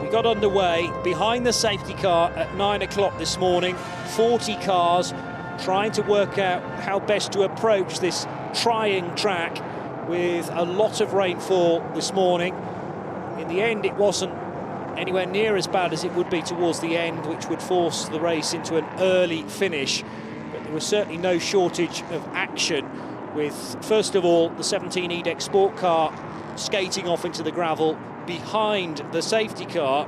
We got underway behind the safety car at 9 o'clock this morning. 40 cars trying to work out how best to approach this trying track with a lot of rainfall this morning. In the end, it wasn't anywhere near as bad as it would be towards the end, which would force the race into an early finish. But there was certainly no shortage of action with, first of all, the 17 EDEC Sport car skating off into the gravel behind the safety car,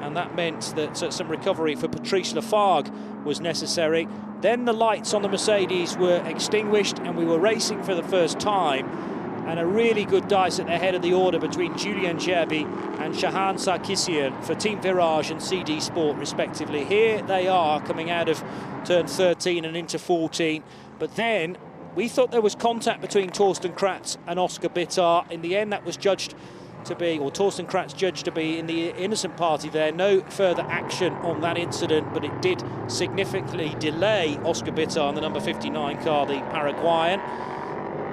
and that meant that some recovery for Patrice Lafargue was necessary. Then the lights on the Mercedes were extinguished and we were racing for the first time, and a really good dice at the head of the order between Julien Gerbi and Shahan Sarkissian for Team Virage and CD Sport respectively. Here they are coming out of turn 13 and into 14, but then we thought there was contact between Torsten Kratz and Oscar Bitter. In the end, that was judged to be, or Torsten Kratz judged to be, in the innocent party there. No further action on that incident, but it did significantly delay Oscar Bitter on the number 59 car, the Paraguayan.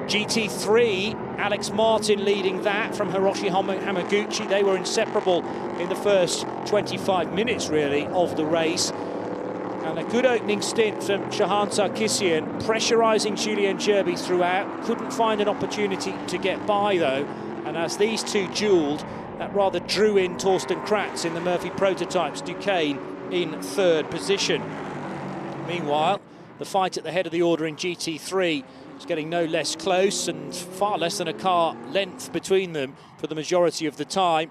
GT3, Alex Martin leading that from Hiroshi Hamaguchi. They were inseparable in the first 25 minutes, really, of the race. And a good opening stint from Shahan Sarkissian, pressurising Julien Gerbi throughout. Couldn't find an opportunity to get by, though. And as these two duelled, that rather drew in Torsten Kratz in the Murphy Prototypes Duquesne in third position. Meanwhile, the fight at the head of the order in GT3 is getting no less close, and far less than a car length between them for the majority of the time.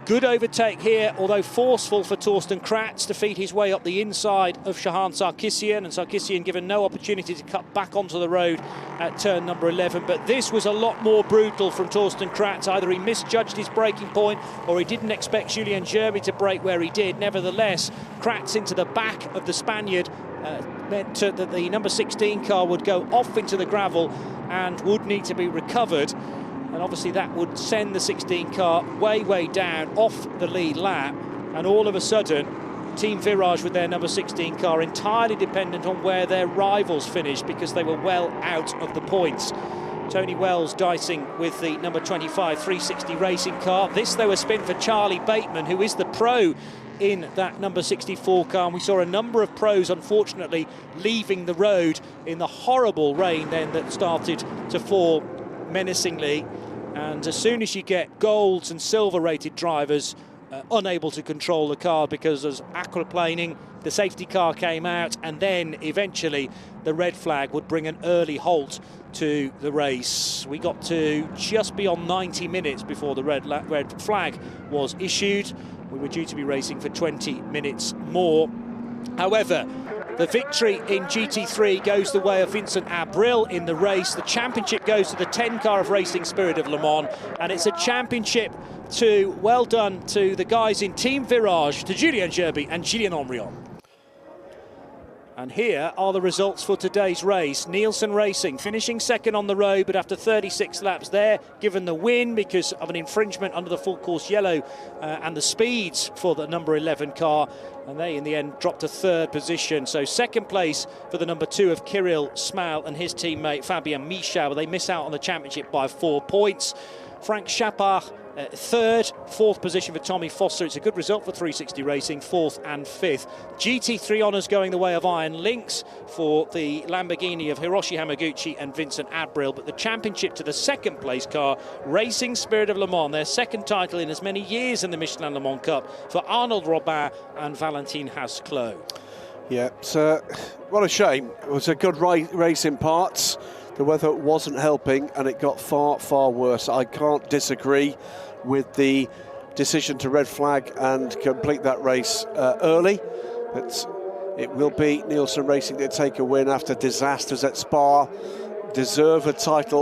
Good overtake here, although forceful for Torsten Kratz to feed his way up the inside of Shahan Sarkissian, and Sarkissian given no opportunity to cut back onto the road at turn number 11. But this was a lot more brutal from Torsten Kratz. Either he misjudged his braking point or he didn't expect Julien Gerbi to brake where he did. Nevertheless, Kratz into the back of the Spaniard meant that the number 16 car would go off into the gravel and would need to be recovered. And obviously that would send the 16 car way down off the lead lap, and all of a sudden Team Virage with their number 16 car entirely dependent on where their rivals finished, because they were well out of the points. Tony Wells dicing with the number 25 360 racing car. This though a spin for Charlie Bateman, who is the pro in that number 64 car, and we saw a number of pros unfortunately leaving the road in the horrible rain then that started to fall menacingly. And as soon as you get golds and silver rated drivers unable to control the car because of aquaplaning, the safety car came out, and then eventually the red flag would bring an early halt to the race. We got to just beyond 90 minutes before the red flag was issued. We were due to be racing for 20 minutes more. However, the victory in GT3 goes the way of Vincent Abril in the race. The championship goes to the 10 car of Racing Spirit of Le Mans, and it's a championship to, well done to the guys in Team Virage, to Julien Gerbi and Julien Omrion. And here are the results for today's race. Nielsen Racing finishing second on the road, but after 36 laps there, given the win because of an infringement under the full course yellow and the speeds for the number 11 car, and they in the end dropped to third position. So second place for the number 2 of Kirill Smal and his teammate Fabien Michel. They miss out on the championship by 4 points. Frank Chapard third, fourth position for Tommy Foster. It's a good result for 360 Racing, fourth and fifth. GT3 honours going the way of Iron Lynx for the Lamborghini of Hiroshi Hamaguchi and Vincent Abril, but the championship to the second place car, Racing Spirit of Le Mans, their second title in as many years in the Michelin Le Mans Cup, for Arnold Robin and Valentin Hasclot. Yeah, so what a shame. It was a good race in parts. The weather wasn't helping and it got far worse. I can't disagree with the decision to red flag and complete that race early, but it will be Nielsen Racing to take a win after disasters at Spa, deserve a title.